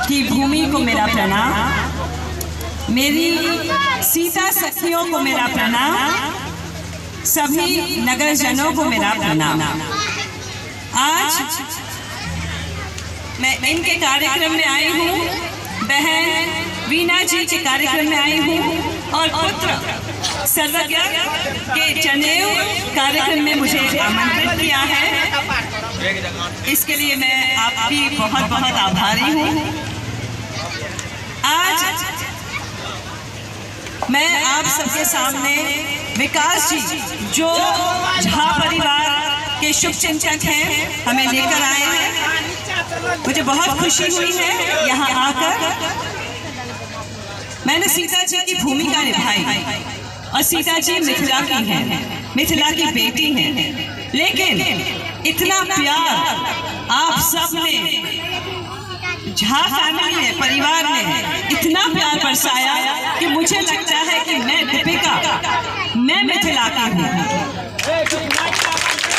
की भूमि को मेरा प्रणाम, मेरी सीता सखियों को मेरा प्रणाम, सभी नगरजनों को मेरा प्रणाम। आज मैं इनके कार्यक्रम में आई हूँ, बहन वीना जी के कार्यक्रम में आई हूँ और पुत्र सर्वज्ञ के जनेऊ कार्यक्रम में मुझे आमंत्रित किया है। इसके लिए मैं आपकी बहुत बहुत आभारी हूँ। आज मैं आप सबके सामने विकास जी, जो झा परिवार के शुभ चिंतक हैं, हमें लेकर आए हैं। मुझे बहुत खुशी हुई है यहाँ आकर। मैंने सीता जी की भूमिका निभाई और सीता जी मिथिला की हैं, मिथिला की बेटी हैं, लेकिन इतना प्यार आप सब ने, झा फैमिली ने, परिवार ने इतना प्यार बरसाया कि मुझे लगता है कि मैं दीपिका, मैं मिथिला की हूँ।